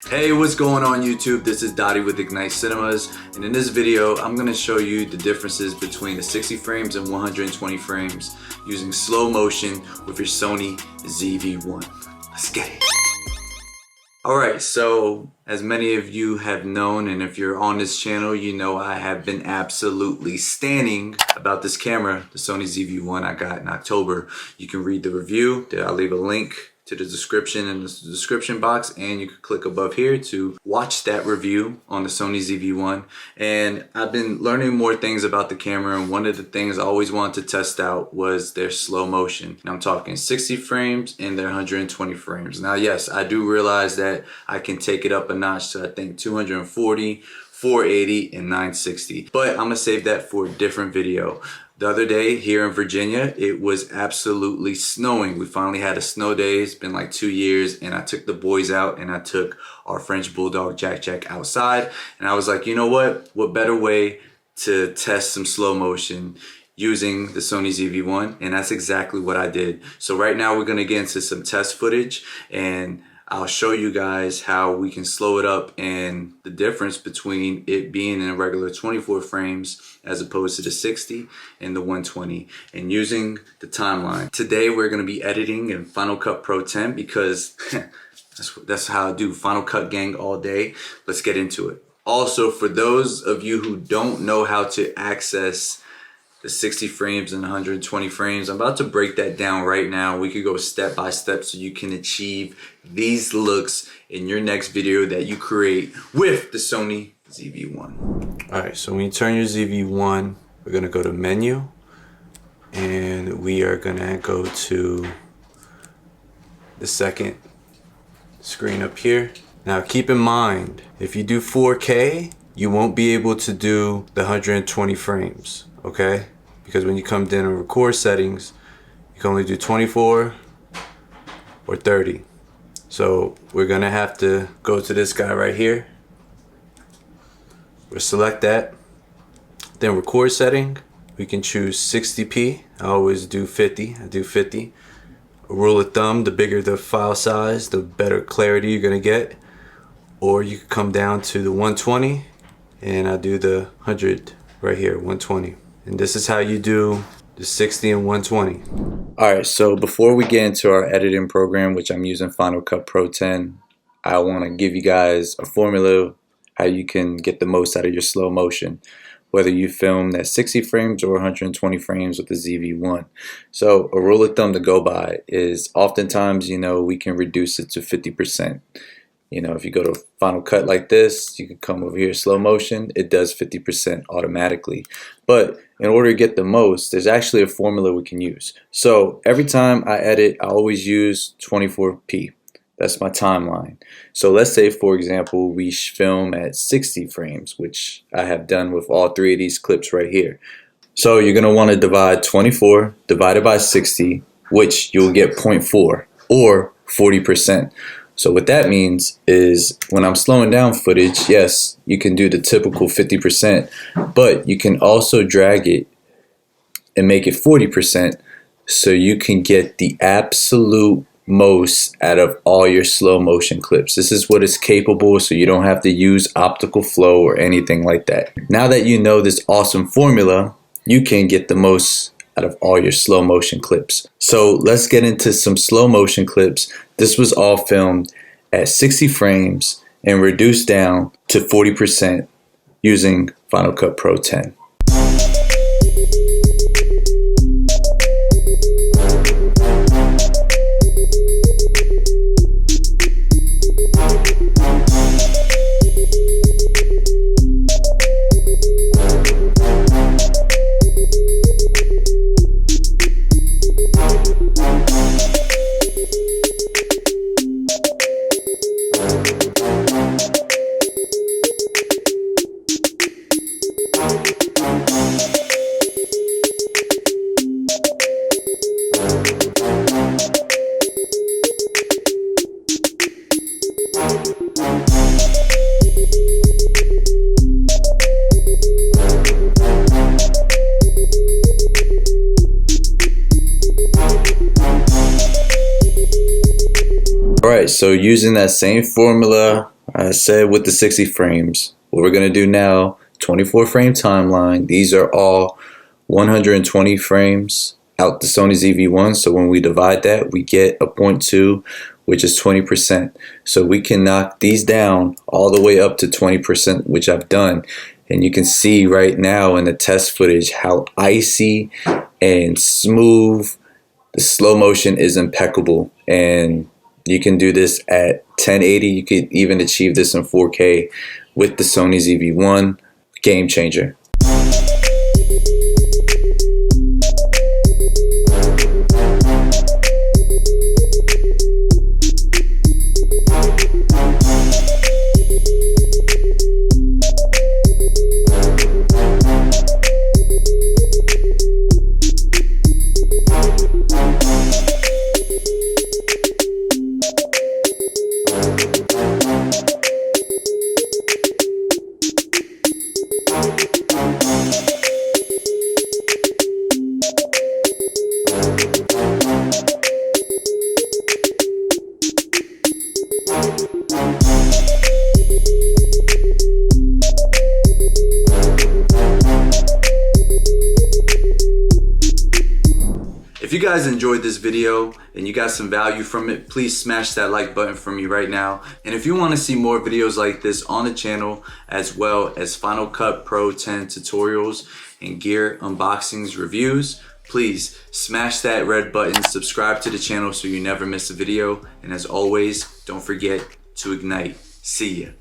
Hey, what's going on YouTube? This is Dottie with Ignite Cinemas, and in this video I'm going to show you the differences between the 60 frames and 120 frames using slow motion with your Sony ZV-1. Let's get it. Alright, so as many of you have known, and if you're on this channel, you know I have been absolutely standing about this camera, the Sony ZV-1 I got in October. You can read the review. I'll leave a link to the description in the description box, and you can click above here to watch that review on the Sony ZV-1. And I've been learning more things about the camera, and one of the things I always wanted to test out was their slow motion. And I'm talking 60 frames and their 120 frames. Now yes, I do realize that I can take it up a notch to I think 240, 480, and 960, but I'm gonna save that for a different video. The other day here in Virginia, it was absolutely snowing. We finally had a snow day. It's been like 2 years, and I took the boys out and I took our French Bulldog Jack outside, and I was like, you know what? What better way to test some slow motion using the Sony ZV-1? And that's exactly what I did. So right now we're gonna get into some test footage, and I'll show you guys how we can slow it up and the difference between it being in a regular 24 frames as opposed to the 60 and the 120, and using the timeline. Today we're going to be editing in Final Cut Pro 10 because that's how I do. Final Cut gang all day. Let's get into it. Also, for those of you who don't know how to access the 60 frames and 120 frames, I'm about to break that down right now. We could go step by step so you can achieve these looks in your next video that you create with the Sony ZV-1. Alright, so when you turn your ZV-1, we're gonna go to menu, and we are gonna go to the second screen up here. Now keep in mind, if you do 4K, you won't be able to do the 120 frames. Okay, because when you come down to record settings, you can only do 24 or 30. So we're gonna have to go to this guy right here. We'll select that. Then record setting, we can choose 60p. I always do 50. I do 50. A rule of thumb, the bigger the file size, the better clarity you're gonna get. Or you can come down to the 120, and I do the 100 right here, 120. And this is how you do the 60 and 120. Alright, so before we get into our editing program, which I'm using Final Cut Pro 10, I want to give you guys a formula how you can get the most out of your slow motion, whether you film at 60 frames or 120 frames with the ZV-1. So a rule of thumb to go by is oftentimes, you know, we can reduce it to 50%. You know, if you go to Final Cut like this, you can come over here, slow motion, it does 50% automatically. But in order to get the most, there's actually a formula we can use. So every time I edit, I always use 24p. That's my timeline. So let's say, for example, we film at 60 frames, which I have done with all three of these clips right here. So you're gonna wanna divide 24 divided by 60, which you'll get 0.4 or 40%. So what that means is when I'm slowing down footage, yes, you can do the typical 50%, but you can also drag it and make it 40% so you can get the absolute most out of all your slow motion clips. This is what it's capable, so you don't have to use optical flow or anything like that. Now that you know this awesome formula, you can get the most out of all your slow motion clips. So let's get into some slow motion clips. This was all filmed at 60 frames and reduced down to 40% using Final Cut Pro 10. Alright, so using that same formula I said with the 60 frames. What we're gonna do now, 24 frame timeline. These are all 120 frames out the Sony ZV-1. So when we divide that, we get a 0.2, which is 20%. So we can knock these down all the way up to 20%, which I've done. And you can see right now in the test footage how icy and smooth. The slow motion is impeccable, and you can do this at 1080. You could even achieve this in 4K with the Sony ZV-1. Game changer. If you guys enjoyed this video and you got some value from it, please smash that like button for me right now. And if you want to see more videos like this on the channel, as well as Final Cut Pro 10 tutorials and gear unboxings, reviews, please smash that red button, subscribe to the channel so you never miss a video. And as always, don't forget to ignite. See ya.